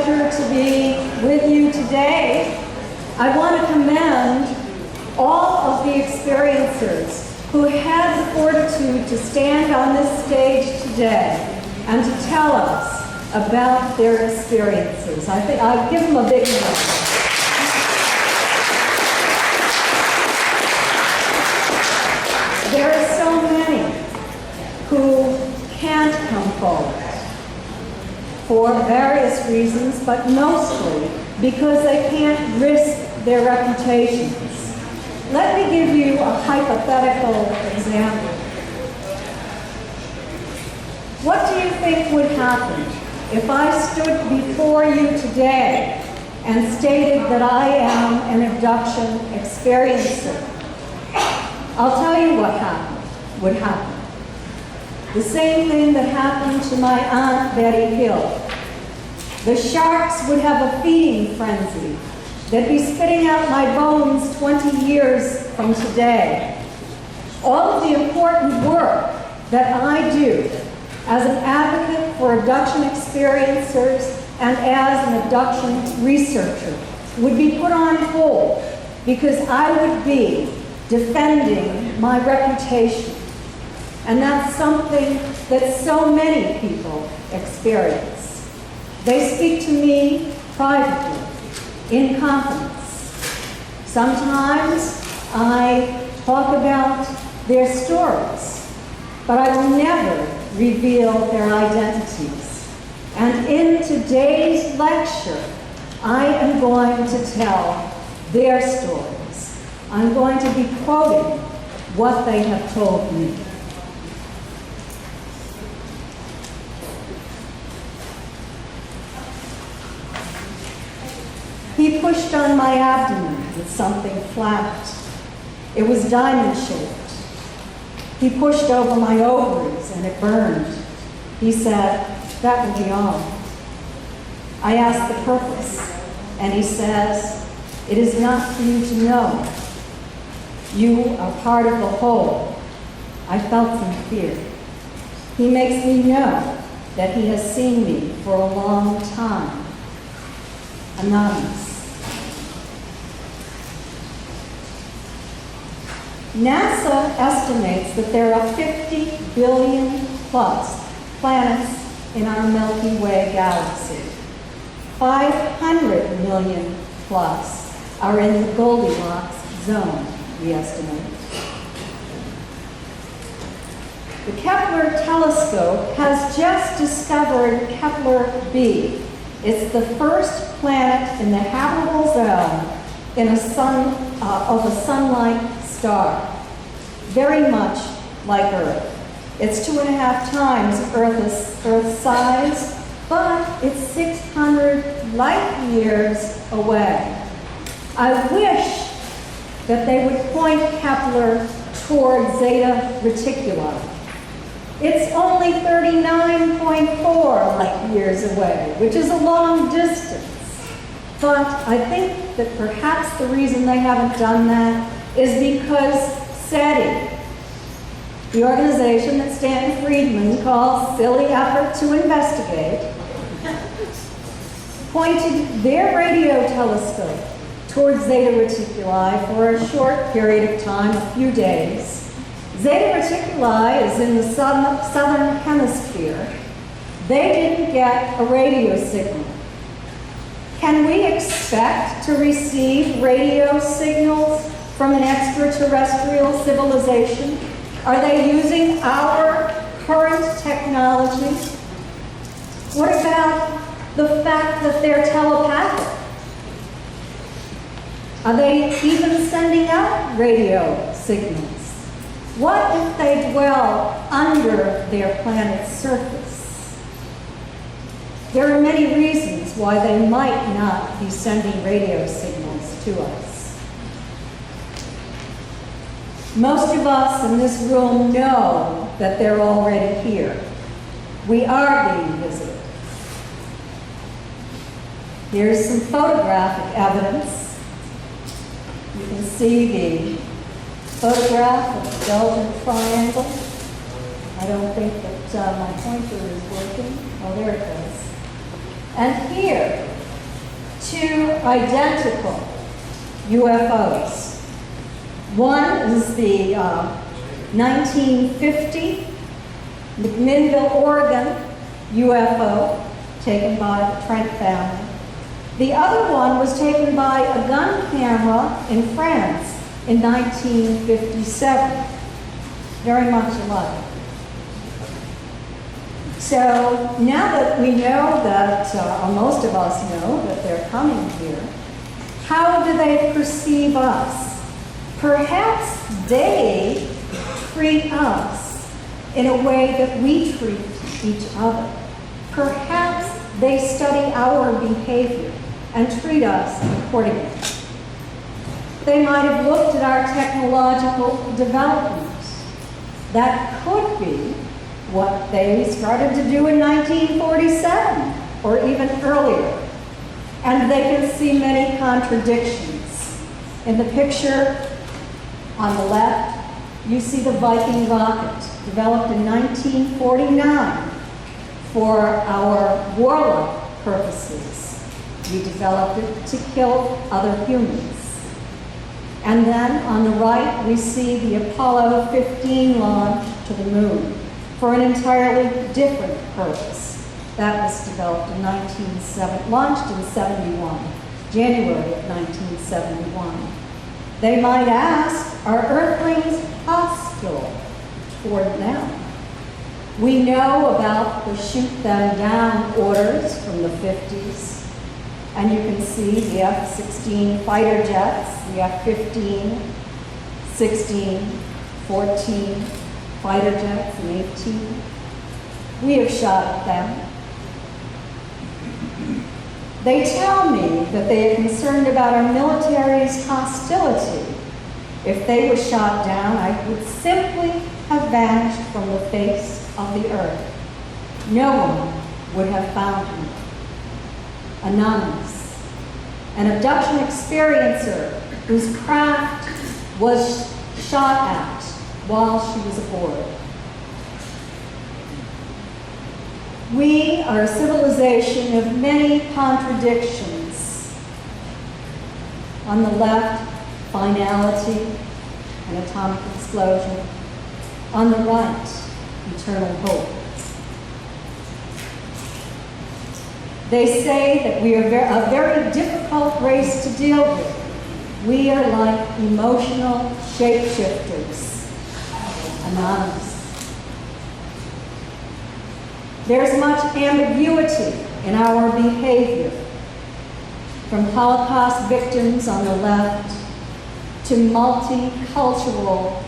pleasure to be with you today. I want to commend all of the experiencers who had the fortitude to stand on this stage today and to tell us about their experiences. I think I'll give them a big hand. There are so many who can't come forward for various reasons, but mostly because they can't risk their reputations. Let me give you a hypothetical example. What do you think would happen if I stood before you today and stated that I am an abduction experiencer? I'll tell you what would happen. The same thing that happened to my Aunt Betty Hill. The sharks would have a feeding frenzy. They'd be spitting out my bones 20 years from today. All of the important work that I do as an advocate for abduction experiencers and as an abduction researcher would be put on hold because I would be defending my reputation. And that's something that so many people experience. They speak to me privately, in confidence. Sometimes I talk about their stories, but I will never reveal their identities. And in today's lecture, I am going to tell their stories. I'm going to be quoting what they have told me. He pushed on my abdomen with something flat. It was diamond-shaped. He pushed over my ovaries and it burned. He said, "That will be all." I asked the purpose, and he says, "It is not for you to know. You are part of the whole." I felt some fear. He makes me know that he has seen me for a long time. Anonymous. NASA estimates that there are 50 billion plus planets in our Milky Way galaxy. 500 million plus are in the Goldilocks zone, we estimate. The Kepler telescope has just discovered Kepler b. It's the first planet in the habitable zone in of a sun-like star, very much like Earth. It's 2.5 times Earth's size, but it's 600 light years away. I wish that they would point Kepler toward Zeta Reticuli. It's only 39.4 light years away, which is a long distance. But I think that perhaps the reason they haven't done that is because SETI, the organization that Stanton Friedman calls Silly Effort to Investigate, pointed their radio telescope towards Zeta Reticuli for a short period of time, a few days. Zeta Reticuli is in the southern hemisphere. They didn't get a radio signal. Can we expect to receive radio signals from an extraterrestrial civilization? Are they using our current technology? What about the fact that they're telepathic? Are they even sending out radio signals? What if they dwell under their planet's surface? There are many reasons why they might not be sending radio signals to us. Most of us in this room know that they're already here. We are being visited. Here's some photographic evidence. You can see the photograph of the Belgian Triangle. I don't think that my pointer is working. Oh, there it goes. And here two identical UFOs. One is the 1950 McMinnville, Oregon UFO taken by the Trent family. The other one was taken by a gun camera in France in 1957. Very much alike. So now that we know that, or most of us know that they're coming here, how do they perceive us? Perhaps they treat us in a way that we treat each other. Perhaps they study our behavior and treat us accordingly. They might have looked at our technological developments. That could be what they started to do in 1947 or even earlier. And they can see many contradictions. In the picture on the left, you see the Viking rocket, developed in 1949 for our warlike purposes. We developed it to kill other humans. And then on the right, we see the Apollo 15 launch to the moon for an entirely different purpose. That was developed in launched in 71, January of 1971. They might ask, are Earthlings hostile toward them? We know about the shoot them down orders from the 50s. And you can see the F-16 fighter jets, the F-15, 16, 14 fighter jets, and 18. We have shot at them. They tell me that they are concerned about our military's hostility. If they were shot down, I would simply have vanished from the face of the earth. No one would have found me. Anonymous. An abduction experiencer whose craft was shot at while she was aboard. We are a civilization of many contradictions. On the left, finality and atomic explosion. On the right, eternal hope. They say that we are a very difficult race to deal with. We are like emotional shapeshifters. Anonymous. There's much ambiguity in our behavior, from Holocaust victims on the left to multicultural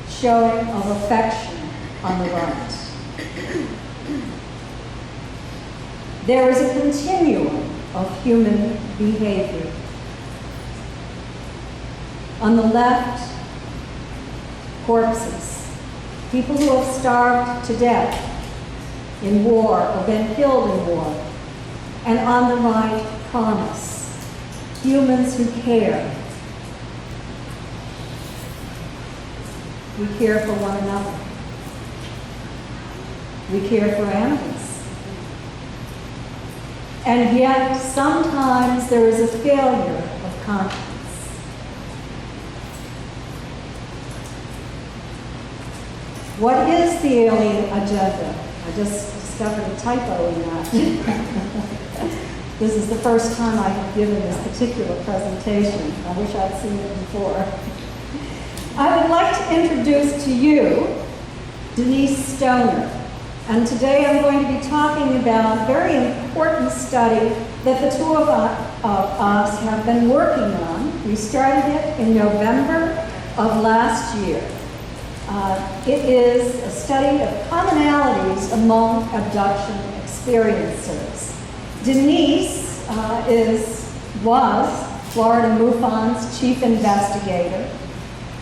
showing of affection on the right. There is a continuum of human behavior. On the left, corpses, people who have starved to death in war or been killed in war. And on the right, promise, humans who care. We care for one another. We care for animals. And yet, sometimes there is a failure of conscience. What is the alien agenda? I just discovered a typo in that. This is the first time I have given this particular presentation. I wish I'd seen it before. I would like to introduce to you Denise Stoner. And today I'm going to be talking about a very important study that the two of us have been working on. We started it in November of last year. It is a study of commonalities among abduction experiencers. Denise was Florida MUFON's chief investigator,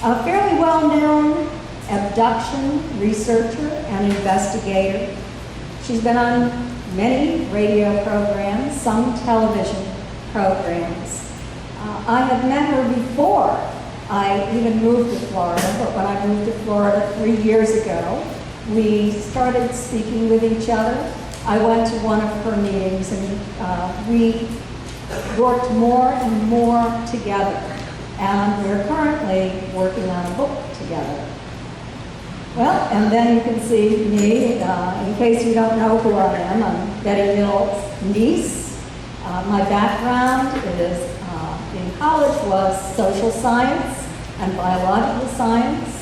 a fairly well-known abduction researcher and investigator. She's been on many radio programs, some television programs. I had met her before I even moved to Florida, but when I moved to Florida 3 years ago, we started speaking with each other. I went to one of her meetings and we worked more and more together, and we're currently working on a book together. Well, and then you can see me, in case you don't know who I am, I'm Betty Mill's niece. My background is, in college, was social science and biological science.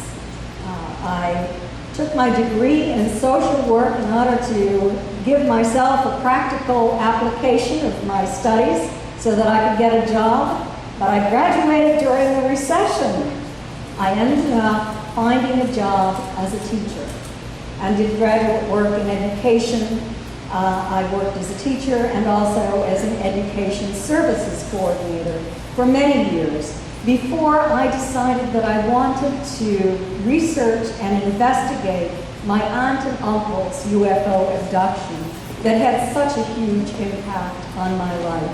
I took my degree in social work in order to give myself a practical application of my studies so that I could get a job, but I graduated during the recession. I ended up finding a job as a teacher and did graduate work in education. I worked as a teacher and also as an education services coordinator for many years before I decided that I wanted to research and investigate my aunt and uncle's UFO abduction that had such a huge impact on my life.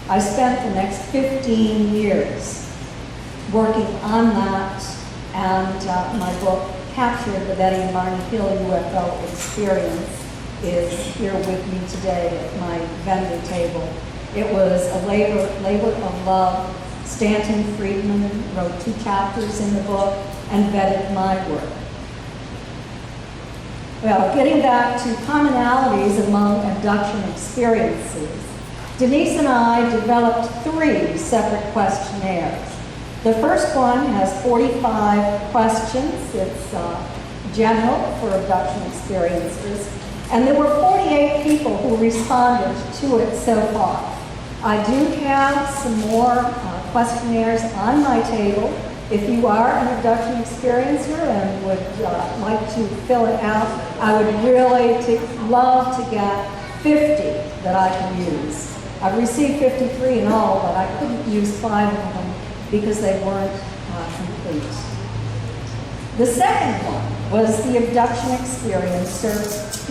I spent the next 15 years working on that, and my book, Captured the Betty Marden Hill UFO Experience, is here with me today at my vendor table. It was a labor of love. Stanton Friedman wrote 2 chapters in the book and vetted my work. Well, getting back to commonalities among abduction experiences, Denise and I developed 3 separate questionnaires. The first one has 45 questions. It's general for abduction experiences. And there were 48 people who responded to it so far. I do have some more questionnaires on my table. If you are an abduction experiencer and would like to fill it out, I would really love to get 50 that I can use. I've received 53 in all, but I couldn't use 5 of them because they weren't complete. The second one was the Abduction Experiencer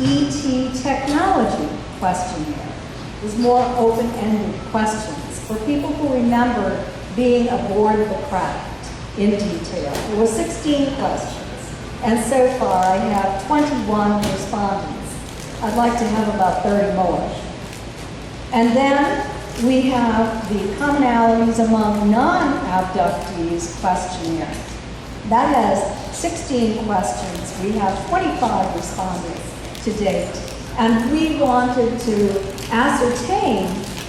ET Technology questionnaire. It was more open-ended questions for people who remember being aboard the craft in detail. There were 16 questions, and so far I have 21 respondents. I'd like to have about 30 more. And then we have the commonalities among non-abductees questionnaire. That has 16 questions. We have 25 respondents to date. And we wanted to ascertain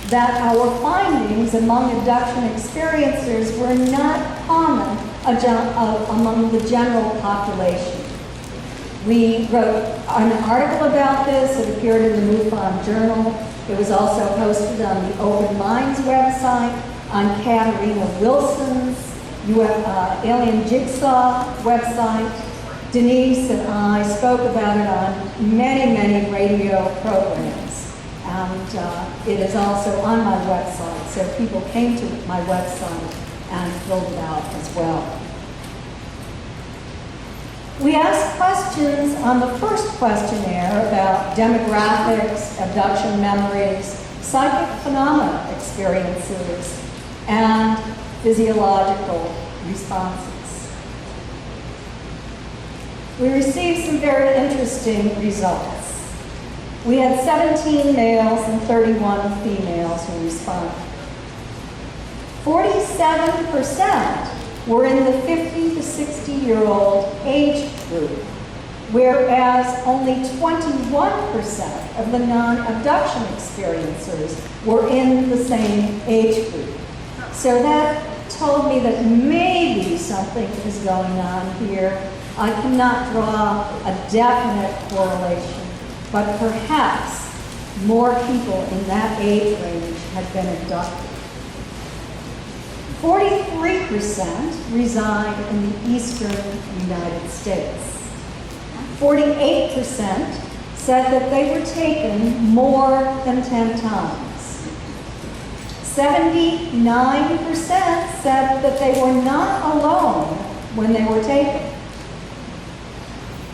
that our findings among abduction experiencers were not common among the general population. We wrote an article about this. It appeared in the MUFON Journal. It was also posted on the Open Minds website, on Katarina Wilson's Alien Jigsaw website. Denise and I spoke about it on many, many radio programs. And it is also on my website, so people came to my website and filled it out as well. We asked questions on the first questionnaire about demographics, abduction memories, psychic phenomena experiences, and physiological responses. We received some very interesting results. We had 17 males and 31 females who responded. 47% were in the 50 to 60-year-old age group, whereas only 21% of the non-abduction experiencers were in the same age group. So that told me that maybe something is going on here. I cannot draw a definite correlation, but perhaps more people in that age range had been abducted. 43% reside in the eastern United States. 48% said that they were taken more than 10 times. 79% said that they were not alone when they were taken.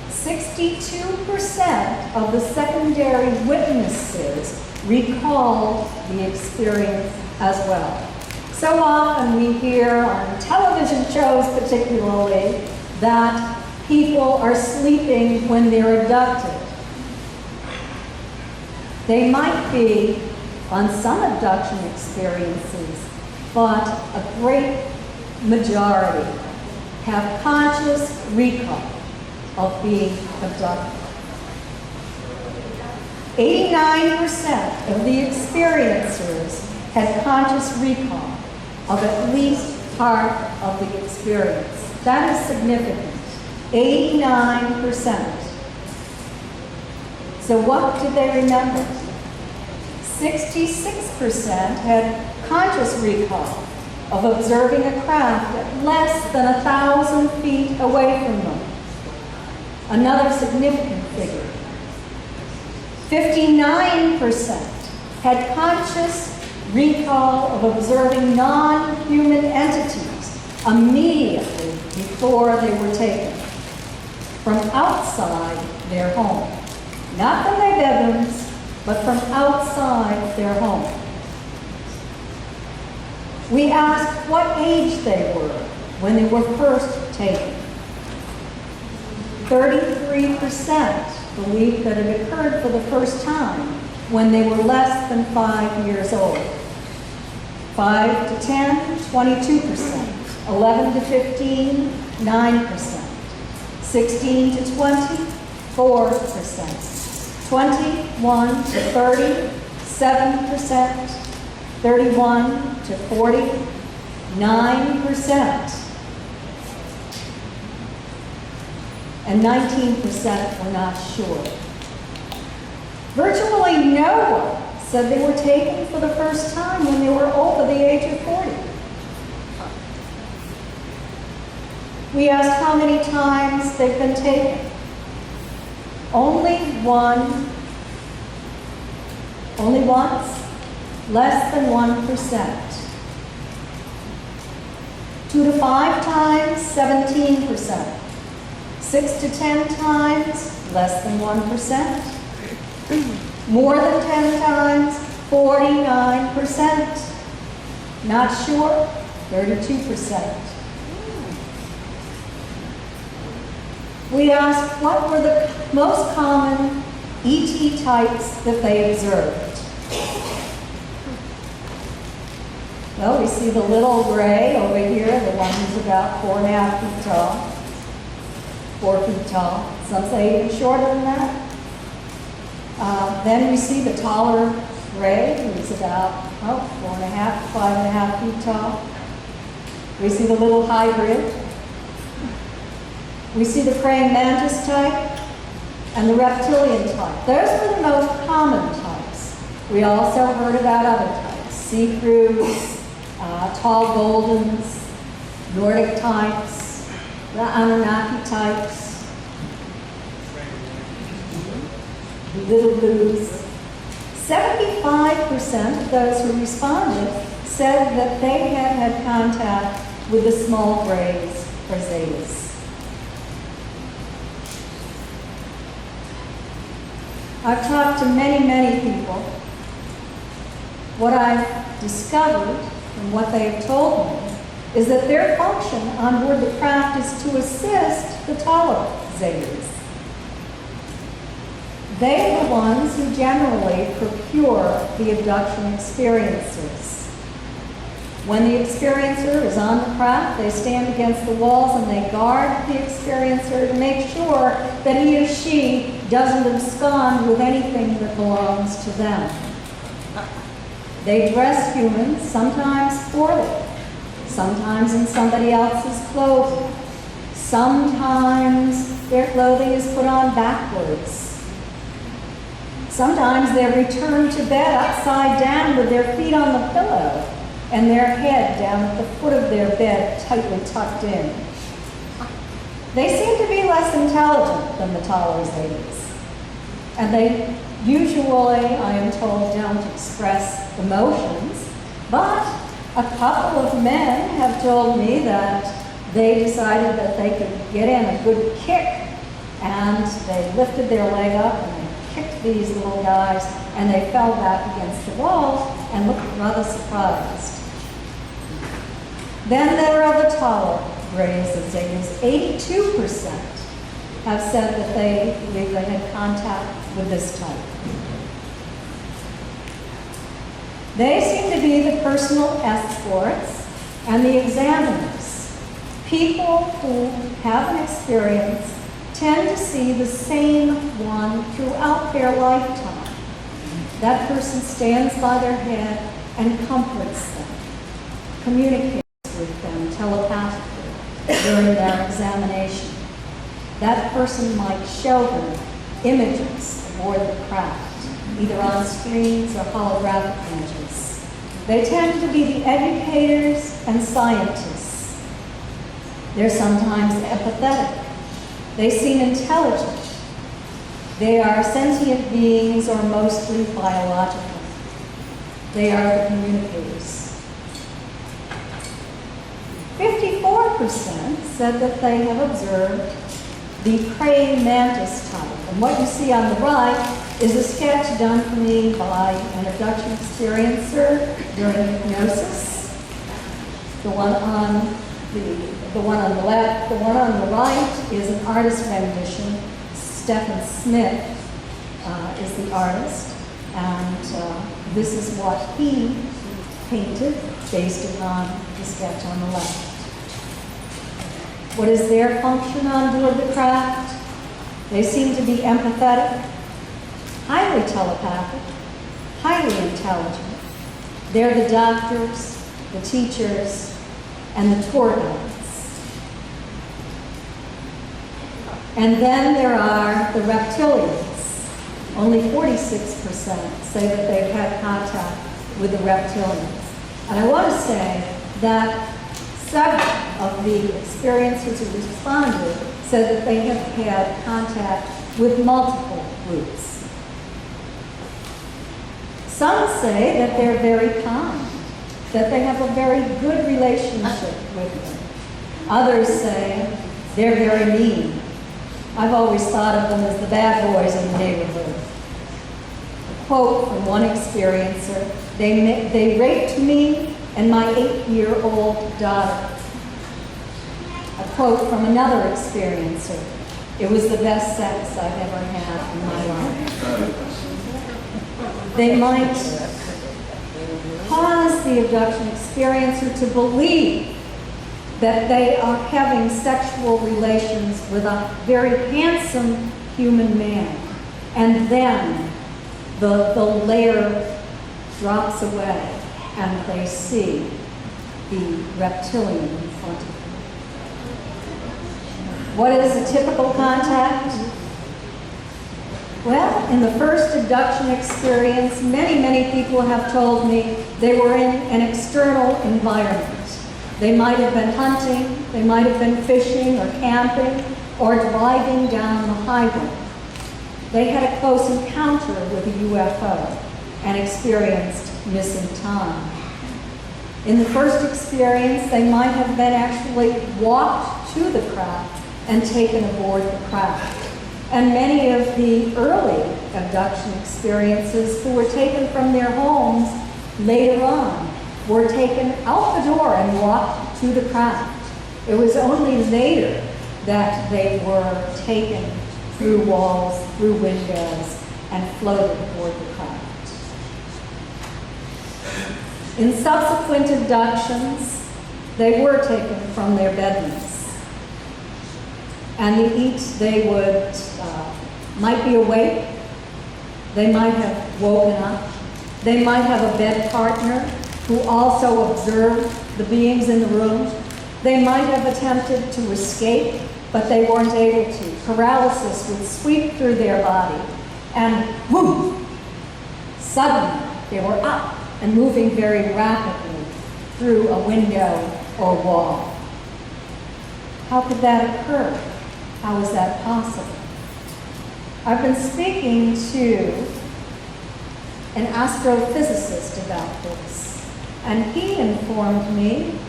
62% of the secondary witnesses recalled the experience as well. So often we hear on television shows particularly that people are sleeping when they're abducted. They might be on some abduction experiences, but a great majority have conscious recall of being abducted. 89% of the experiencers had conscious recall of at least part of the experience. That is significant. 89%. So what did they remember? 66% had conscious recall of observing a craft at less than 1,000 feet away from them. Another significant figure. 59% had conscious recall of observing non-human entities immediately before they were taken from outside their home. Not from their bedrooms, but from outside their home. We asked what age they were when they were first taken. 33% believed that it occurred for the first time when they were less than 5 years old. 5 to 10, 22%. 11 to 15, 9%. 16 to 20, 4%. 21 to 30, 7%. 31 to 40, 9%. And 19% were not sure. Virtually no one said they were taken for the first time when they were over the age of 40. We asked how many times they've been taken. Only one, only once, less than 1%. 2 to 5 times, 17%. 6 to 10 times, less than 1%. More than 10 times, 49%. Not sure, 32%. We asked what were the most common ET types that they observed. Well, we see the little gray over here, the one who's about 4.5 feet tall. 4 feet tall. Some say even shorter than that. Then we see the taller gray, who's about 4.5 to 5.5 feet tall. We see the little hybrid. We see the praying mantis type and the reptilian type. Those were the most common types. We also heard about other types: see-throughs, tall goldens, Nordic types, the Anunnaki types, little blues. 75% of those who responded said that they had had contact with the small grays or zetas. I've talked to many, many people. What I've discovered and what they have told me is that their function on board the craft is to assist the taller zetas. They are the ones who generally procure the abduction experiencers. When the experiencer is on the craft, they stand against the walls and they guard the experiencer to make sure that he or she doesn't abscond with anything that belongs to them. They dress humans, sometimes poorly, sometimes in somebody else's clothing. Sometimes their clothing is put on backwards. Sometimes they're returned to bed upside down with their feet on the pillow and their head down at the foot of their bed, tightly tucked in. They seem to be less intelligent than the taller zetas. And they usually, I am told, don't express emotions, but a couple of men have told me that they decided that they could get in a good kick, and they lifted their leg up and they kicked these little guys, and they fell back against the walls and looked rather surprised. Then there are the taller grays and zetas. 82% have said that they believe they had contact with this type. They seem to be the personal escorts and the examiners. People who have an experience tend to see the same one throughout their lifetime. That person stands by their head and comforts them, communicates with them telepathically during their examination. That person might show them images aboard the craft, either on screens or holographic images. They tend to be the educators and scientists. They're sometimes empathetic. They seem intelligent. They are sentient beings or mostly biological. They are the communicators. 54% said that they have observed the praying mantis type. And what you see on the right is a sketch done for me by an abduction experiencer during hypnosis. The one on the left, the one on the right is an artist rendition. Stephen Smith is the artist, and this is what he painted based upon the sketch on the left. What is their function on board the craft? They seem to be empathetic, highly telepathic, highly intelligent. They're the doctors, the teachers, and the tour guides. And then there are the reptilians. Only 46% say that they've had contact with the reptilians. And I want to say that several of the experiencers who responded said that they have had contact with multiple groups. Some say that they're very kind, that they have a very good relationship with them. Others say they're very mean. I've always thought of them as the bad boys in the neighborhood. A quote from one experiencer, they raped me and my 8-year-old daughter. A quote from another experiencer, it was the best sex I've ever had in my life. They might cause the abduction experiencer to believe that they are having sexual relations with a very handsome human man, and then the layer drops away and they see the reptilian in front of them. What is a typical contact? Well, in the first abduction experience, many people have told me they were in an external environment. They might have been hunting, they might have been fishing or camping or driving down the highway. They had a close encounter with a UFO and experienced missing time. In the first experience, they might have been actually walked to the craft and taken aboard the craft. And many of the early abduction experiences who were taken from their homes later on were taken out the door and walked to the craft. It was only later that they were taken through walls, through windows, and floated aboard the craft. In subsequent abductions, they were taken from their bedrooms. And they would, might be awake, they might have woken up, they might have a bed partner who also observed the beings in the room. They might have attempted to escape, but they weren't able to. Paralysis would sweep through their body, and whoop, suddenly they were up and moving very rapidly through a window or wall. How could that occur? How is that possible? I've been speaking to an astrophysicist about this, and he informed me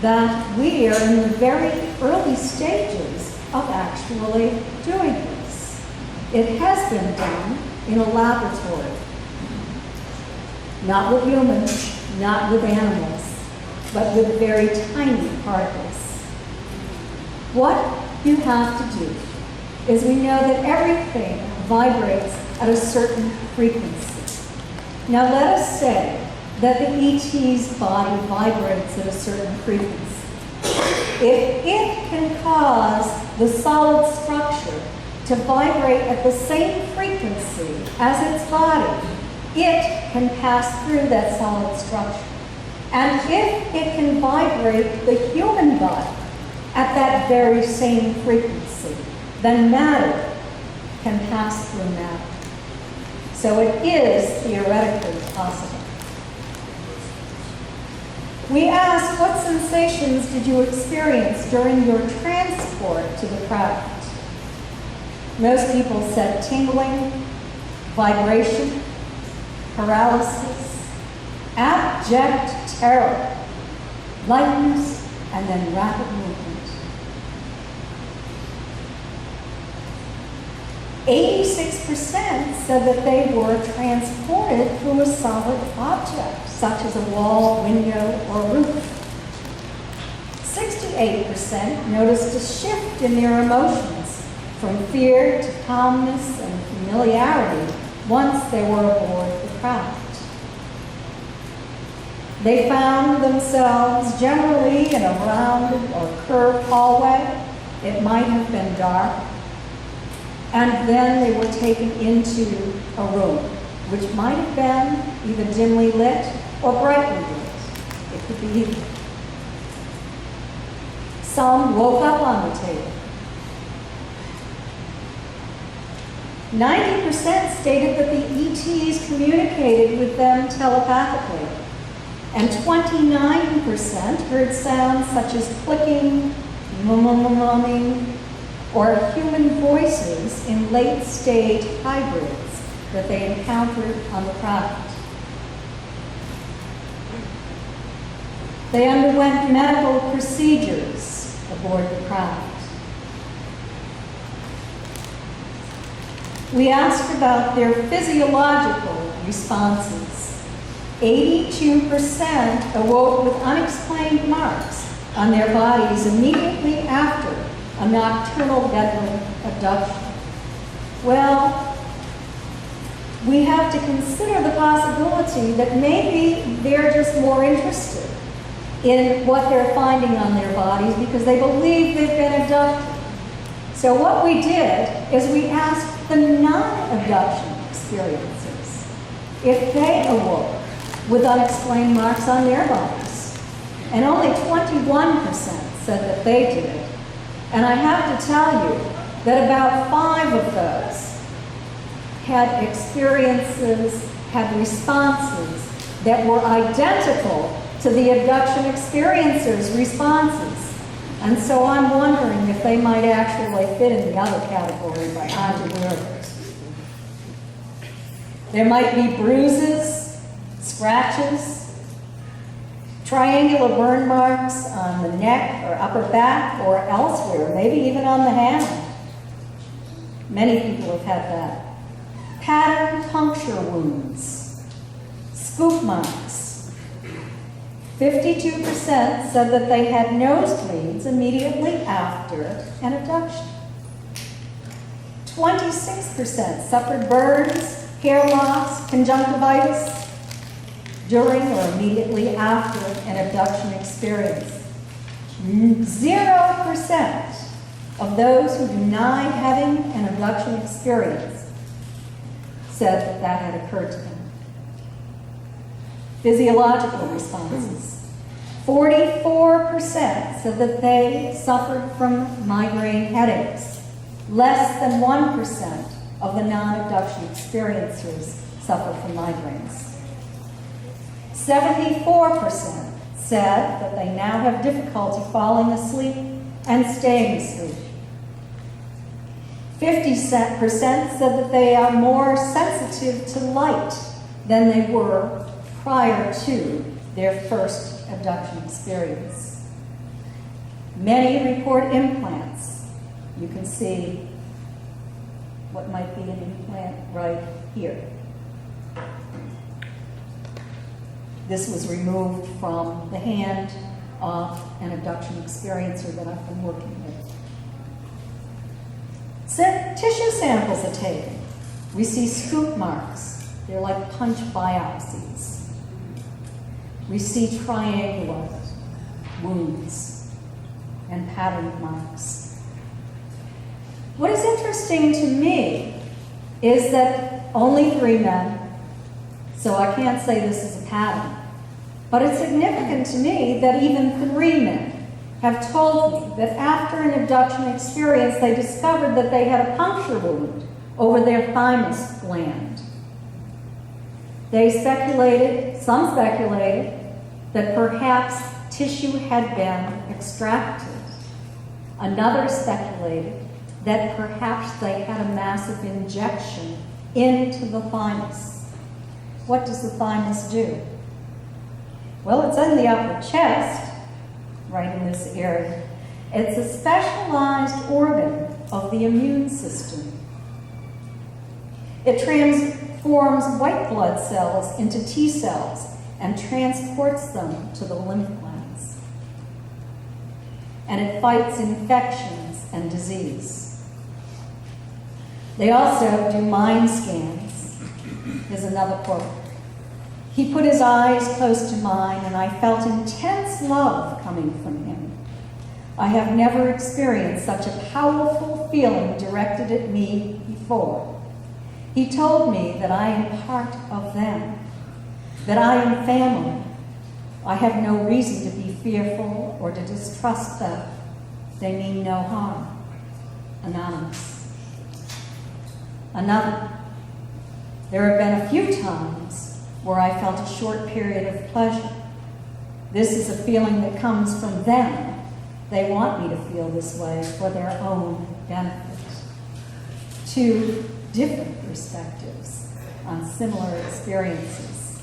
that we are in the very early stages of actually doing this. It has been done in a laboratory, not with humans, not with animals, but with very tiny particles. What you have to do is we know that everything vibrates at a certain frequency. Now let us say that the ET's body vibrates at a certain frequency. If it can cause the solid structure to vibrate at the same frequency as its body, it can pass through that solid structure. And if it can vibrate the human body at that very same frequency, then matter can pass through matter. So it is theoretically possible. We asked, what sensations did you experience during your transport to the craft? Most people said tingling, vibration, paralysis, abject terror, lightness, and then rapid movement. 86% said that they were transported through a solid object, such as a wall, window, or roof. 68% noticed a shift in their emotions from fear to calmness and familiarity once they were aboard the craft. They found themselves generally in a rounded or curved hallway. It might have been dark. And then they were taken into a room, which might have been either dimly lit or brightly lit. It could be either. Some woke up on the table. 90% stated that the ETs communicated with them telepathically, and 29% heard sounds such as clicking, mumming, or human voices in late-stage hybrids that they encountered on the craft. They underwent medical procedures aboard the craft. We asked about their physiological responses. 82% awoke with unexplained marks on their bodies immediately after a nocturnal bedroom abduction. Well, we have to consider the possibility that maybe they're just more interested in what they're finding on their bodies because they believe they've been abducted. So what we did is we asked the non-abduction experiencers if they awoke with unexplained marks on their bodies. And only 21% said that they did. And I have to tell you that about 5 of those had experiences, had responses that were identical to the abduction experiencers' responses. And so I'm wondering if they might actually fit in the other category by entrepreneurs. There might be bruises, scratches, triangular burn marks on the neck or upper back or elsewhere, maybe even on the hand. Many people have had that. Pattern puncture wounds, scoop marks. 52% said that they had nosebleeds immediately after an abduction. 26% suffered burns, hair loss, conjunctivitis during or immediately after an abduction experience. 0% of those who denied having an abduction experience said that that had occurred to them. Physiological responses. 44% said that they suffered from migraine headaches. Less than 1% of the non-abduction experiencers suffer from migraines. 74% said that they now have difficulty falling asleep and staying asleep. 50% said that they are more sensitive to light than they were prior to their first abduction experience. Many report implants. You can see what might be an implant right here. This was removed from the hand of an abduction experiencer that I've been working with. Tissue samples are taken. We see scoop marks. They're like punch biopsies. we see triangular wounds and pattern marks. What is interesting to me is that only 3 men, so I can't say this is a pattern, but it's significant to me that even 3 men have told me that after an abduction experience, they discovered that they had a puncture wound over their thymus gland. Some speculated, that perhaps tissue had been extracted. Another speculated that perhaps they had a massive injection into the thymus. What does the thymus do? Well, it's in the upper chest, right in this area. It's a specialized organ of the immune system. It transforms white blood cells into T cells and transports them to the lymph glands. And it fights infections and disease. They also do mind scans. Here's another quote. He put his eyes close to mine, and I felt intense love coming from him. I have never experienced such a powerful feeling directed at me before. He told me that I am part of them, that I am family. I have no reason to be fearful or to distrust them. They mean no harm. Anonymous. Another. There have been a few times where I felt a short period of pleasure. This is a feeling that comes from them. They want me to feel this way for their own benefit. 2 different perspectives on similar experiences.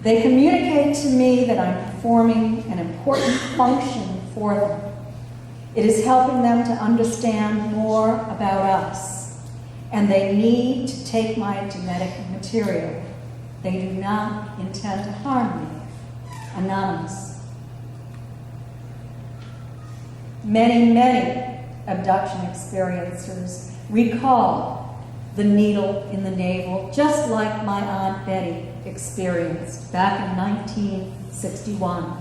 They communicate to me that I'm performing an important function for them. It is helping them to understand more about us, and they need to take my genetic material. They do not intend to harm me. Anonymous. Many abduction experiencers recall the needle in the navel, just like my Aunt Betty experienced back in 1961.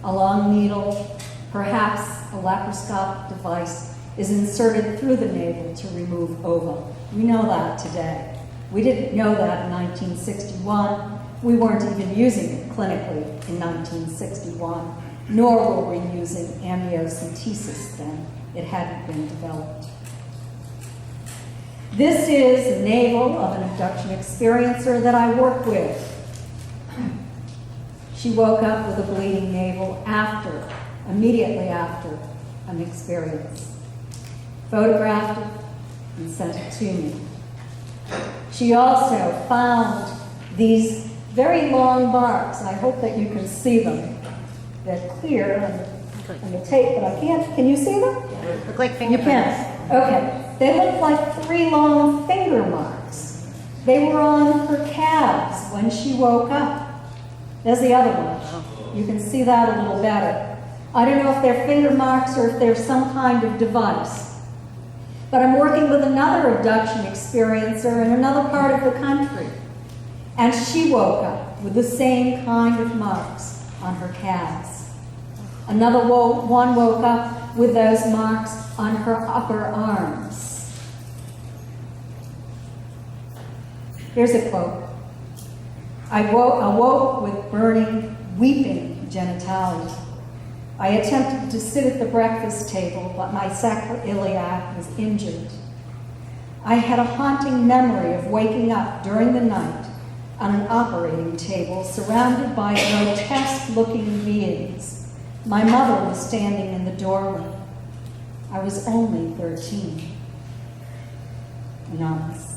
A long needle, perhaps a laparoscopic device, is inserted through the navel to remove ova. We know that today. We didn't know that in 1961. We weren't even using it clinically in 1961, nor were we using amniocentesis then. It hadn't been developed. This is the navel of an abduction experiencer that I work with. She woke up with a bleeding navel immediately after an experience. Photographed it and sent it to me. She also found these very long marks. I hope that you can see them. They're clear on the tape, but I can't. Can you see them? Look like fingerprints. You can. Okay. They look like 3 long finger marks. They were on her calves when she woke up. There's the other one. You can see that a little better. I don't know if they're finger marks or if they're some kind of device. But I'm working with another abduction experiencer in another part of the country. And she woke up with the same kind of marks on her calves. Another one woke up with those marks on her upper arms. Here's a quote. I awoke with burning, weeping genitalia. I attempted to sit at the breakfast table, but my sacroiliac was injured. I had a haunting memory of waking up during the night on an operating table surrounded by grotesque-looking beings. My mother was standing in the doorway. I was only 13. Anonymous.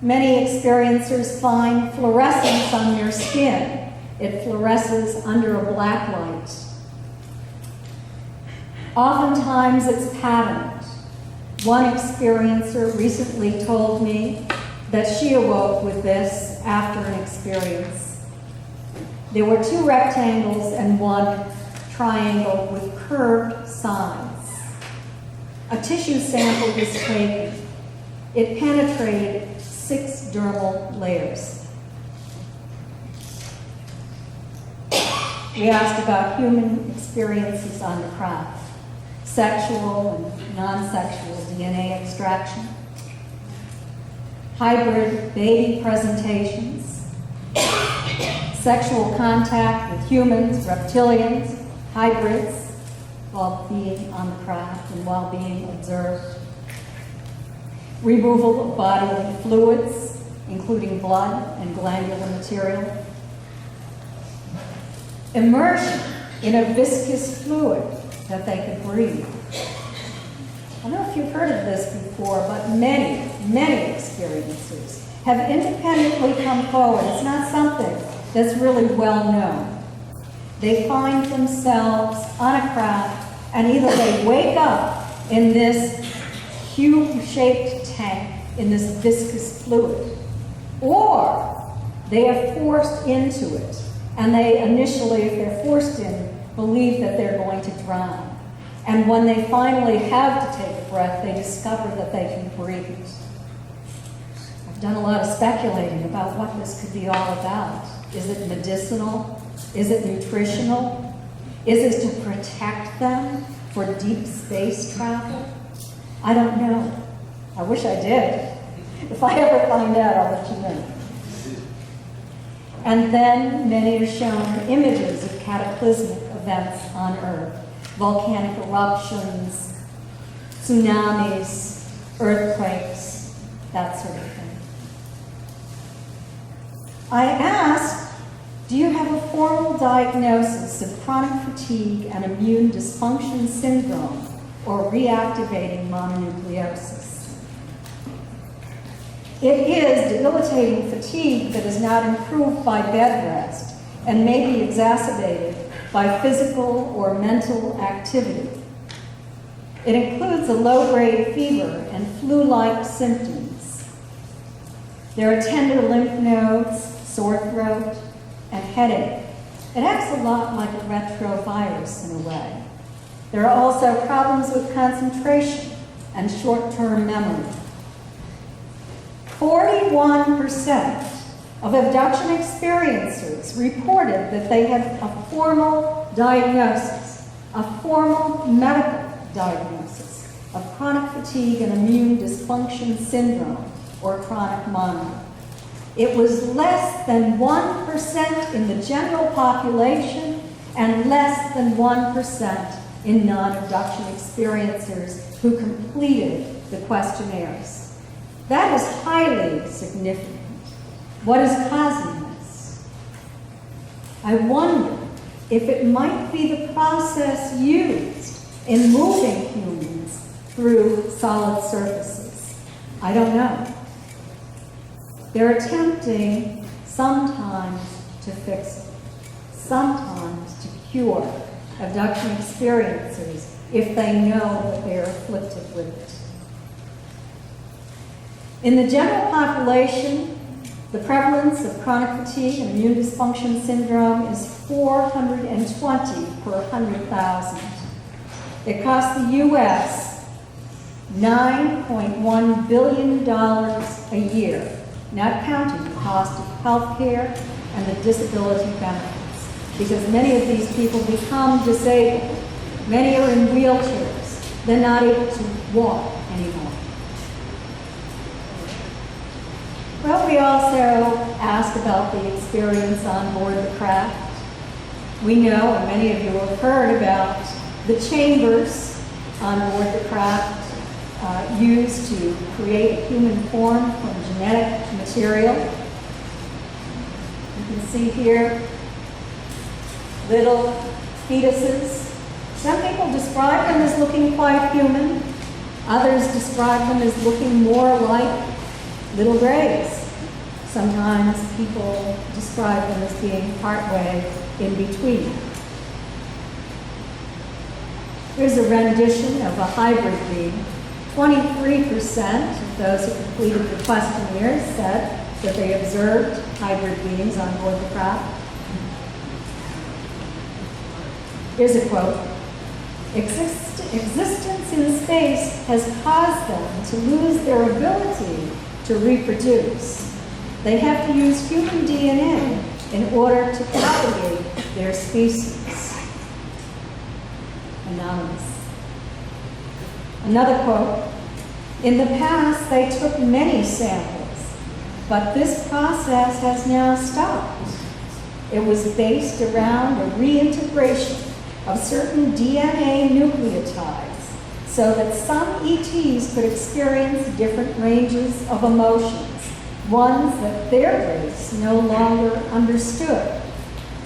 Many experiencers find fluorescence on their skin. It fluoresces under a black light. Oftentimes it's patterned. One experiencer recently told me that she awoke with this after an experience. There were 2 rectangles and 1 triangle with curved sides. A tissue sample was taken. It penetrated 6 dermal layers. We asked about human experiences on the craft, sexual and non-sexual DNA extraction, hybrid baby presentations, sexual contact with humans, reptilians, hybrids, while being on the craft and while being observed, removal of bodily fluids, including blood and glandular material, immersion in a viscous fluid that they could breathe. I don't know if you've heard of this before, but many, many experiencers have independently come forward. It's not something that's really well known. They find themselves on a craft, and either they wake up in this cube-shaped tank in this viscous fluid, or they are forced into it. And they initially, if they're forced in, believe that they're going to drown. And when they finally have to take a breath, they discover that they can breathe. I've done a lot of speculating about what this could be all about. Is it medicinal? Is it nutritional? Is it to protect them for deep space travel? I don't know. I wish I did. If I ever find out, I'll let you know. And then many are shown images of cataclysmic events on Earth, volcanic eruptions, tsunamis, earthquakes, that sort of thing. I asked, do you have a formal diagnosis of chronic fatigue and immune dysfunction syndrome or reactivating mononucleosis? It is debilitating fatigue that is not improved by bed rest and may be exacerbated by physical or mental activity. It includes a low-grade fever and flu-like symptoms. There are tender lymph nodes, sore throat, and headache. It acts a lot like a retrovirus in a way. There are also problems with concentration and short-term memory. 41% of abduction experiencers reported that they had a formal diagnosis, a formal medical diagnosis of chronic fatigue and immune dysfunction syndrome, or chronic mono. It was less than 1% in the general population and less than 1% in non-abduction experiencers who completed the questionnaires. That is highly significant. What is causing this? I wonder if it might be the process used in moving humans through solid surfaces. I don't know. They're attempting sometimes to fix it, sometimes to cure abduction experiencers if they know that they are afflicted with it. In the general population, the prevalence of chronic fatigue and immune dysfunction syndrome is 420 per 100,000. It costs the U.S. $9.1 billion a year, not counting the cost of health care and the disability benefits, because many of these people become disabled. Many are in wheelchairs. They're not able to walk anymore. Well, we also asked about the experience on board the craft. We know, and many of you have heard about the chambers on board the craft used to create a human form from genetic material. You can see here little fetuses. Some people describe them as looking quite human. Others describe them as looking more like little grays. Sometimes people describe them as being partway in between. Here's a rendition of a hybrid being. 23% of those who completed the questionnaire said that they observed hybrid beings on board the craft. Here's a quote. Existence in space has caused them to lose their ability to reproduce. They have to use human DNA in order to propagate their species. Anonymous. Another quote, in the past they took many samples, but this process has now stopped. It was based around a reintegration of certain DNA nucleotides so that some ETs could experience different ranges of emotions, ones that their race no longer understood.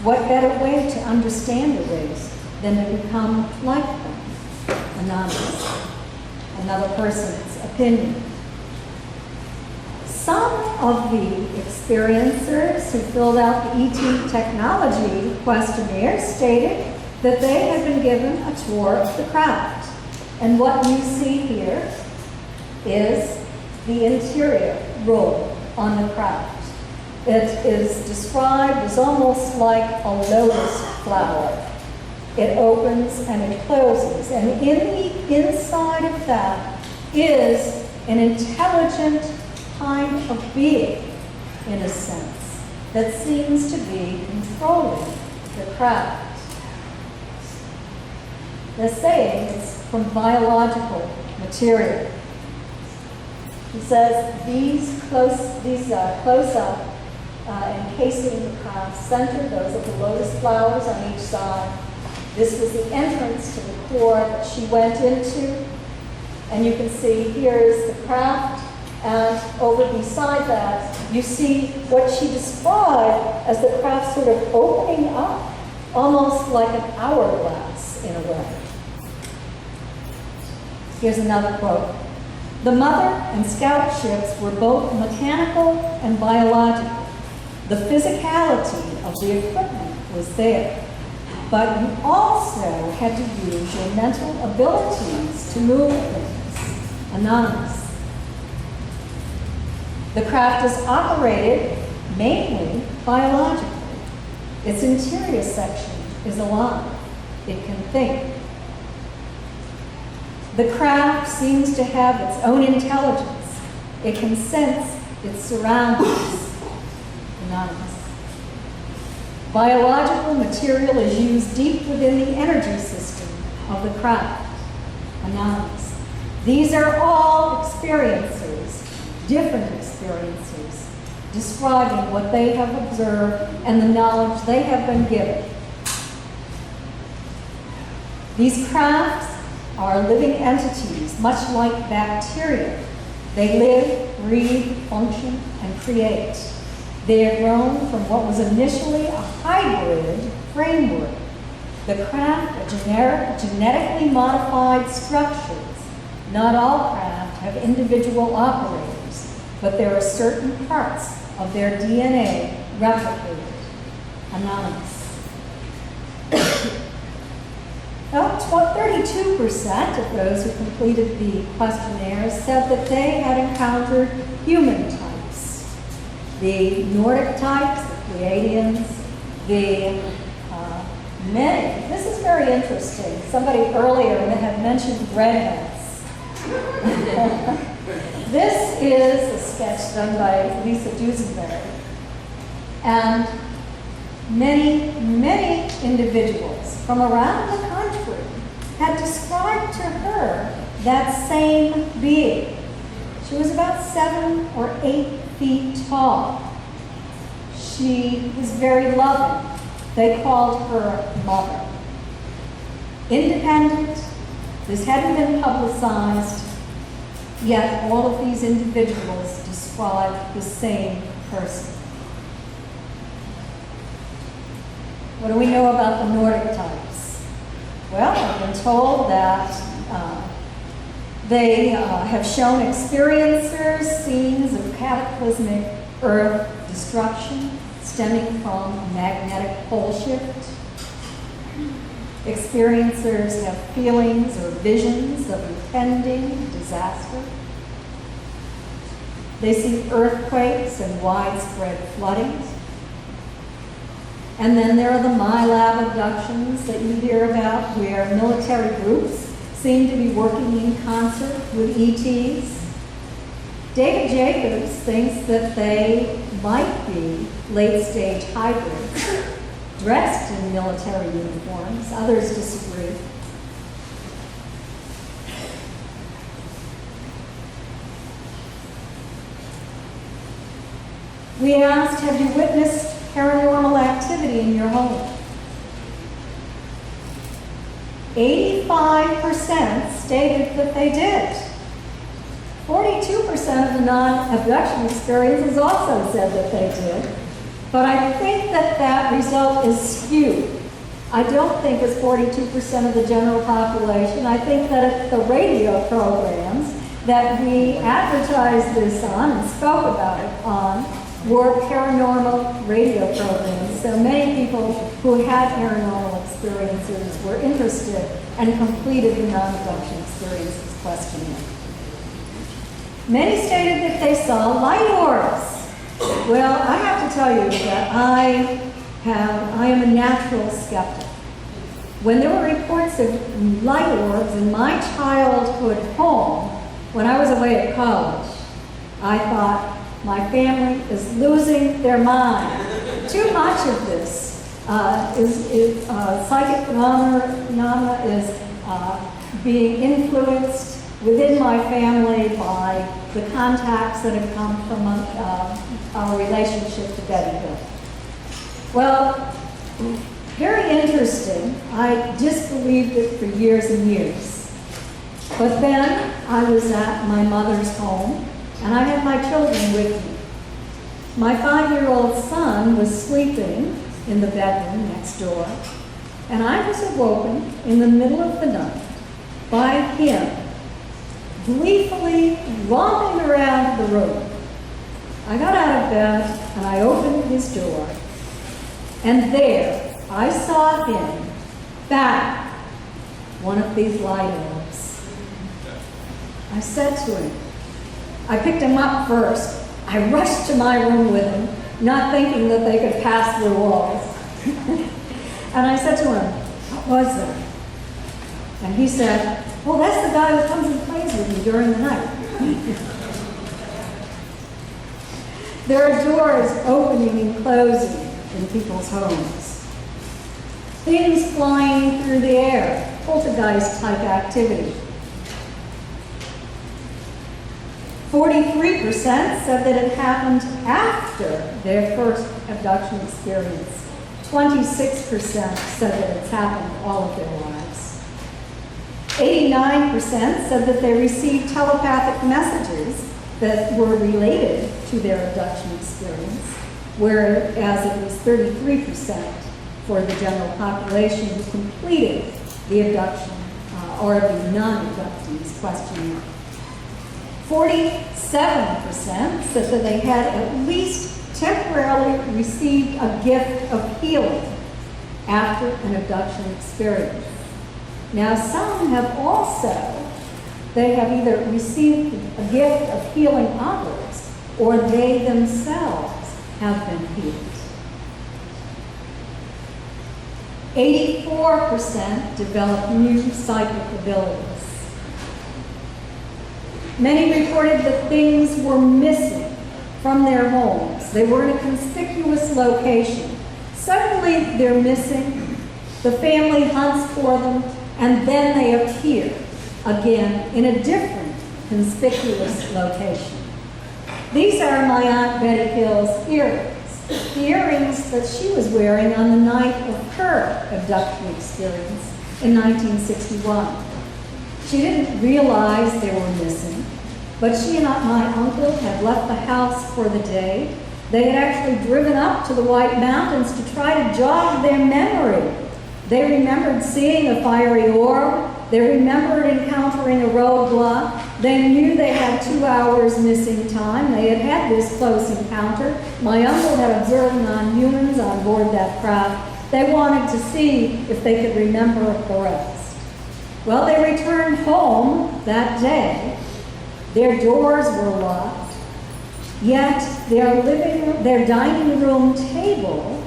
What better way to understand a race than to become like them? Anonymous. Another person's opinion. Some of the experiencers who filled out the ET technology questionnaire stated that they had been given a tour of the craft. And what you see here is the interior roll on the craft. It is described as almost like a lotus flower. It opens and it closes, and in the inside of that is an intelligent kind of being, in a sense, that seems to be controlling the craft. They're saying it's from biological material. He says these close-up encasing the craft center, those are the lotus flowers on each side. This was the entrance to the core that she went into. And you can see here is the craft, and over beside that, you see what she described as the craft sort of opening up, almost like an hourglass in a way. Here's another quote. The mother and scout ships were both mechanical and biological. The physicality of the equipment was there, but you also had to use your mental abilities to move things. Anonymous. The craft is operated mainly biologically. Its interior section is alive. It can think. The craft seems to have its own intelligence. It can sense its surroundings. Anonymous. Biological material is used deep within the energy system of the craft. Anonymous. These are all experiencers, different experiencers, describing what they have observed and the knowledge they have been given. These crafts are living entities, much like bacteria. They live, breathe, function, and create. They are grown from what was initially a hybrid framework. The craft are genetically modified structures. Not all craft have individual operators, but there are certain parts of their DNA replicated. Anonymous. About 32% of those who completed the questionnaire said that they had encountered human types. The Nordic types, the Pleiadians, the many. This is very interesting. Somebody earlier had mentioned redheads. This is a sketch done by Lisa Duesenberg. And many, many individuals from around the country had described to her that same being. She was about 7 or 8 feet tall. She was very loving. They called her Mother. Independent. This hadn't been publicized, yet all of these individuals describe the same person. What do we know about the Nordic types? Well, I've been told that they have shown experiencers scenes of cataclysmic Earth destruction stemming from a magnetic pole shift. Experiencers have feelings or visions of impending disaster. They see earthquakes and widespread flooding. And then there are the MyLab abductions that you hear about, where military groups seem to be working in concert with ETs. David Jacobs thinks that they might be late-stage hybrids dressed in military uniforms. Others disagree. We asked, have you witnessed paranormal activity in your home? 85% stated that they did. 42% of the non-abduction experiences also said that they did. But I think that that result is skewed. I don't think it's 42% of the general population. I think that it's the radio programs that we advertised this on and spoke about it on were paranormal radio programs. So many people who had paranormal experiences were interested and completed the non-abduction experiences questionnaire. Many stated that they saw light orbs. Well, I have to tell you that I am a natural skeptic. When there were reports of light orbs in my childhood home, when I was away at college, I thought, my family is losing their mind. Too much of this psychic phenomena is being influenced within my family by the contacts that have come from our relationship to Betty Hill. Well, very interesting. I disbelieved it for years and years. But then I was at my mother's home, and I had my children with me. My 5-year-old son was sleeping in the bedroom next door, and I was awoken in the middle of the night by him gleefully romping around the room. I got out of bed and I opened his door, and there I saw him back one of these light orbs. I said to him, I picked him up first. I rushed to my room with him, not thinking that they could pass through walls. And I said to him, what was that? And he said, well, that's the guy who comes and plays with me during the night. There are doors opening and closing in people's homes. Things flying through the air, poltergeist-type activity. 43% said that it happened after their first abduction experience. 26% said that it's happened all of their lives. 89% said that they received telepathic messages that were related to their abduction experience, whereas it was 33% for the general population who completed the abduction or the non-abductees questionnaire. 47% said that they had at least temporarily received a gift of healing after an abduction experience. Now, some have also, they have either received a gift of healing others, or they themselves have been healed. 84% developed new psychic abilities. Many reported that things were missing from their homes. They were in a conspicuous location. Suddenly they're missing. The family hunts for them, and then they appear again in a different conspicuous location. These are my Aunt Betty Hill's earrings. The earrings that she was wearing on the night of her abduction experience in 1961. She didn't realize they were missing, but she and my uncle had left the house for the day. They had actually driven up to the White Mountains to try to jog their memory. They remembered seeing a fiery orb. They remembered encountering a roadblock. They knew they had 2 hours missing time. They had had this close encounter. My uncle had observed non-humans on board that craft. They wanted to see if they could remember the rest. Well, they returned home that day. Their doors were locked, yet their dining room table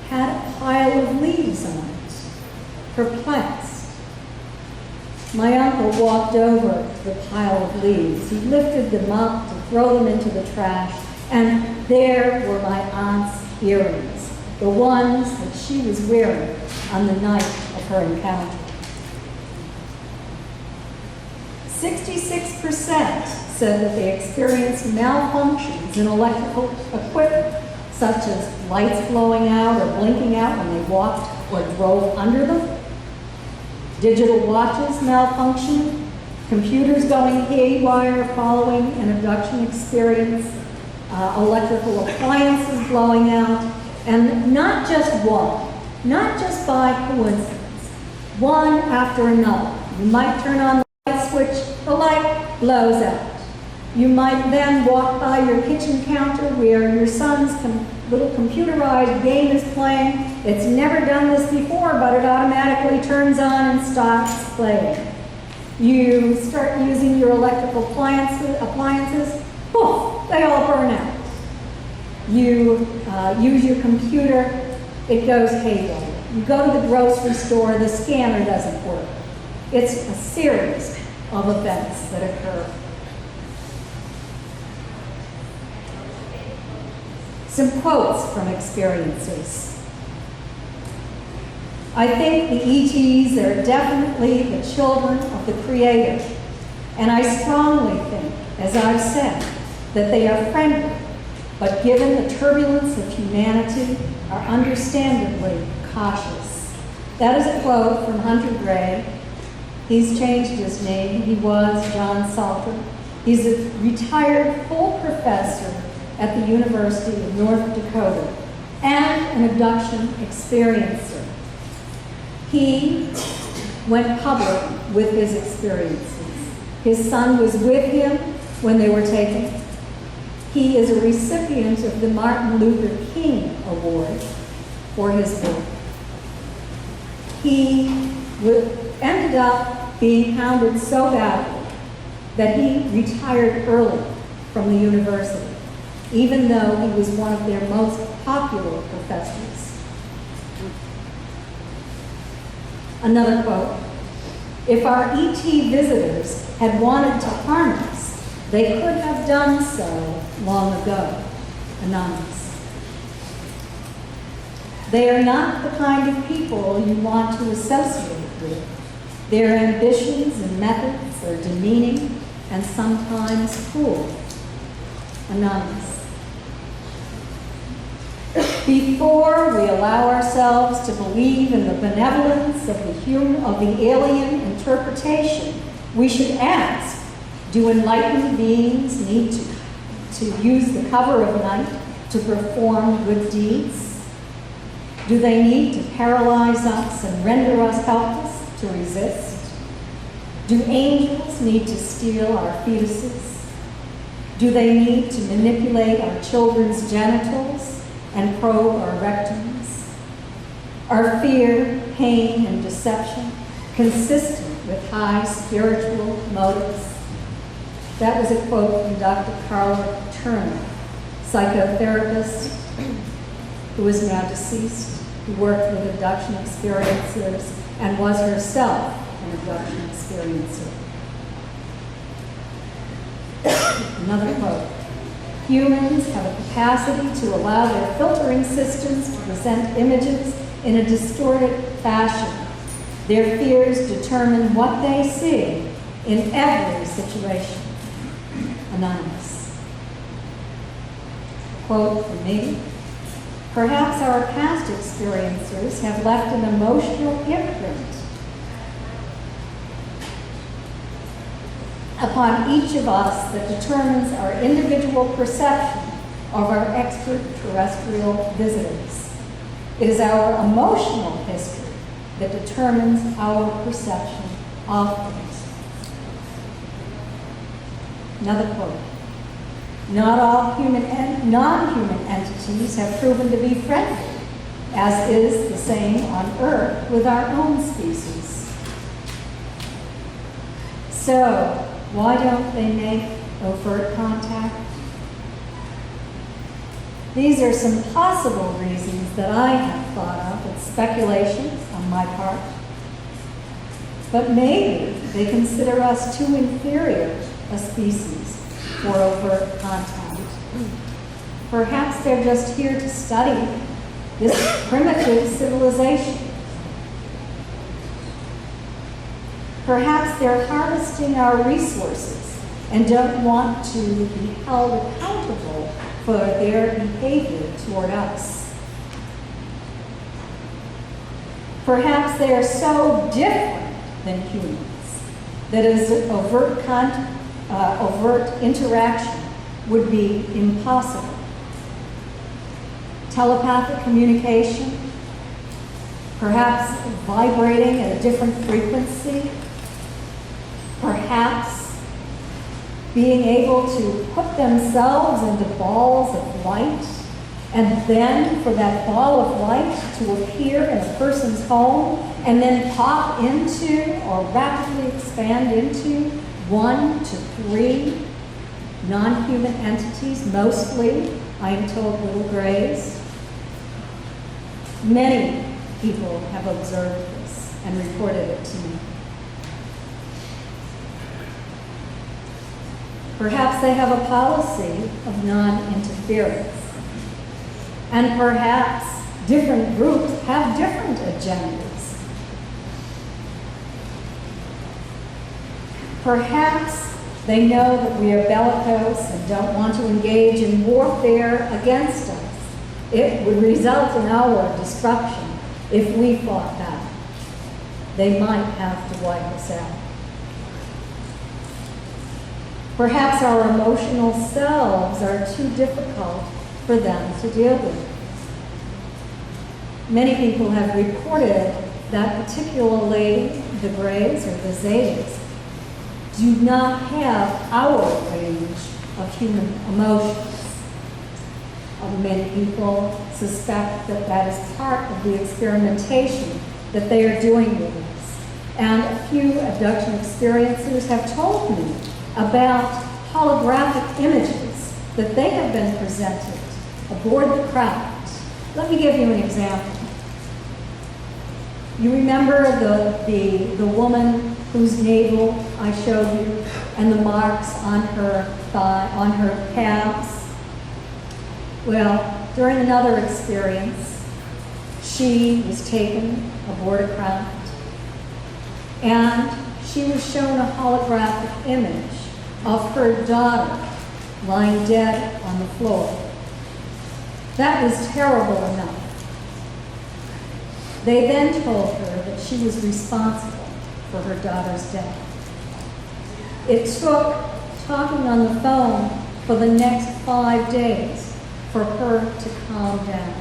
had a pile of leaves on it. Perplexed, my uncle walked over to the pile of leaves. He lifted them up to throw them into the trash, and there were my aunt's earrings, the ones that she was wearing on the night of her encounter. 66% said that they experienced malfunctions in electrical equipment, such as lights blowing out or blinking out when they walked or drove under them, digital watches malfunctioning, computers going haywire following an abduction experience, electrical appliances blowing out, and not just one, not just by coincidence, one after another. You might turn on the light switch, the light blows out. You might then walk by your kitchen counter where your son's little computerized game is playing. It's never done this before, but it automatically turns on and stops playing. You start using your electrical appliances, poof, they all burn out. You use your computer, it goes haywire. You go to the grocery store, the scanner doesn't work. It's a series of events that occur. Some quotes from experiencers. I think the ETs are definitely the children of the Creator, and I strongly think, as I've said, that they are friendly, but given the turbulence of humanity, are understandably cautious. That is a quote from Hunter Gray. He's changed his name. He was John Salter. He's a retired full professor at the University of North Dakota and an abduction experiencer. He went public with his experiences. His son was with him when they were taken. He is a recipient of the Martin Luther King Award for his work. He ended up being hounded so badly that he retired early from the university, even though he was one of their most popular professors. Another quote, if our ET visitors had wanted to harm us, they could have done so long ago. Anonymous. They are not the kind of people you want to associate with. Their ambitions and methods are demeaning and sometimes cruel. Anonymous. Before we allow ourselves to believe in the benevolence of the alien interpretation, we should ask, do enlightened beings need to use the cover of night to perform good deeds? Do they need to paralyze us and render us helpless to resist? Do angels need to steal our fetuses? Do they need to manipulate our children's genitals and probe our rectums? Are fear, pain, and deception consistent with high spiritual motives? That was a quote from Dr. Carla Turner, psychotherapist who is now deceased, who worked with abduction experiencers and was herself an abduction experiencer. Another quote. Humans have a capacity to allow their filtering systems to present images in a distorted fashion. Their fears determine what they see in every situation. Anonymous. Quote from me. Perhaps our past experiencers have left an emotional imprint upon each of us that determines our individual perception of our extraterrestrial visitors. It is our emotional history that determines our perception of things. Another quote. Not all non-human entities have proven to be friendly, as is the same on Earth with our own species. So, why don't they make overt contact? These are some possible reasons that I have thought of. It's speculation on my part. But maybe they consider us too inferior a species for overt contact. Perhaps they're just here to study this primitive civilization. Perhaps they're harvesting our resources and don't want to be held accountable for their behavior toward us. Perhaps they are so different than humans that overt interaction would be impossible. Telepathic communication, perhaps vibrating at a different frequency, perhaps being able to put themselves into balls of light, and then for that ball of light to appear in a person's home and then pop into or rapidly expand into 1 to 3 non-human entities, mostly, I am told, little grays. Many people have observed this and reported it to me. Perhaps they have a policy of non-interference. And perhaps different groups have different agendas. Perhaps they know that we are bellicose and don't want to engage in warfare against us. It would result in our destruction if we fought back. They might have to wipe us out. Perhaps our emotional selves are too difficult for them to deal with. Many people have reported that particularly the Greys or the Zetas do not have our range of human emotions. Many people suspect that that is part of the experimentation that they are doing with us. And a few abduction experiencers have told me about holographic images that they have been presented aboard the craft. Let me give you an example. You remember the woman whose navel I showed you and the marks on her thigh, on her calves? Well, during another experience, she was taken aboard a craft and she was shown a holographic image of her daughter lying dead on the floor. That was terrible enough. They then told her that she was responsible for her daughter's death. It took talking on the phone for the next 5 days for her to calm down.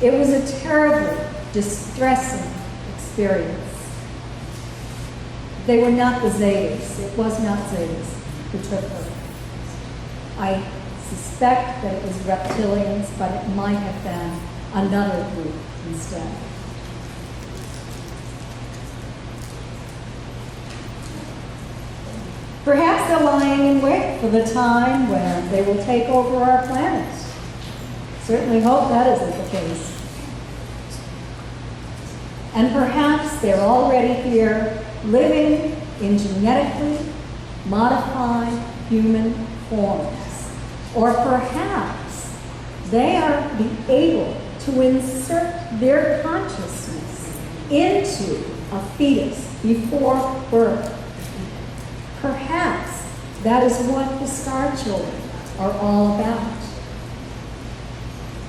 It was a terribly distressing experience. They were not the Zetas. It was not Zetas who took her. I suspect that it was reptilians, but it might have been another group instead. Perhaps they're lying in wait for the time when they will take over our planet. Certainly hope that isn't the case. And perhaps they're already here living in genetically modified human forms. Or perhaps they are able to insert their consciousness into a fetus before birth. Perhaps that is what the Star Children are all about.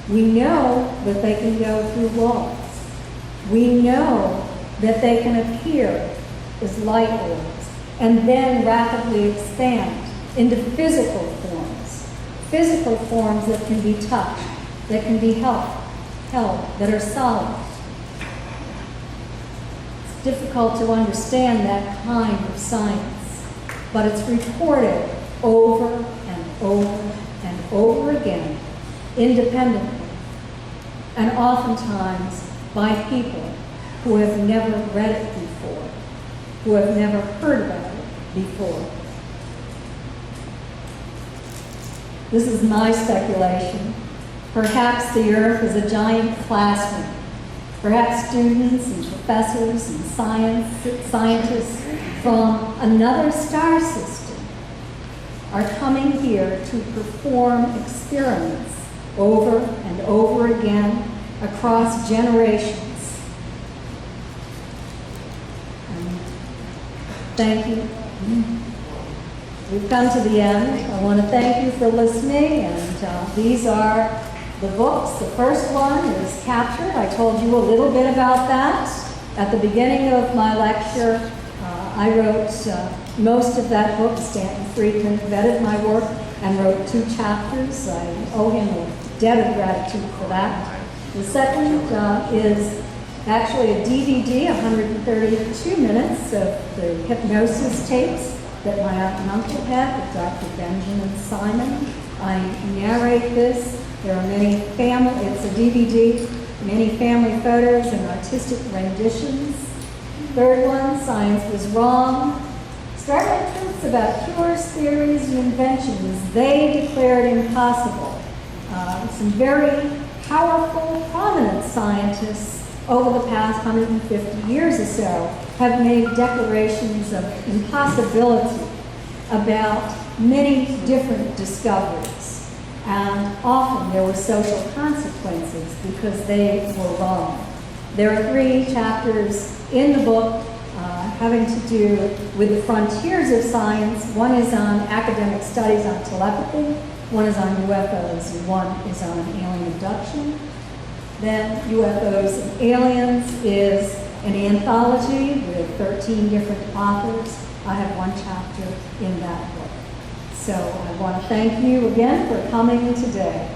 We know that they can go through walls. We know that they can appear as light orbs and then rapidly expand into physical forms that can be touched, that can be held, that are solid. It's difficult to understand that kind of science, but it's reported over and over and over again, independently, and oftentimes by people who have never read it before, who have never heard about it before. This is my speculation. Perhaps the Earth is a giant classroom. Perhaps students and professors and scientists from another star system are coming here to perform experiments over and over again across generations. Thank you. We've come to the end. I want to thank you for listening, and these are the books. The first one is Captured. I told you a little bit about that at the beginning of my lecture. I wrote most of that book. Stanton Friedman vetted my work and wrote 2 chapters. I owe him a debt of gratitude for that. The second is actually a DVD, 132 minutes of the hypnosis tapes that my aunt and uncle had with Dr. Benjamin Simon. I narrate this. There are many family, it's a DVD, many family photos and artistic renditions. Third one, Science Was Wrong. Startling truths about cures, theories, and inventions they declared impossible. Some very powerful, prominent scientists over the past 150 years or so have made declarations of impossibility about many different discoveries. And often there were social consequences because they were wrong. There are 3 chapters in the book having to do with the frontiers of science. One is on academic studies on telepathy, one is on UFOs, and one is on alien abduction. Then UFOs and Aliens is an anthology with 13 different authors. I have 1 chapter in that book. So I want to thank you again for coming today.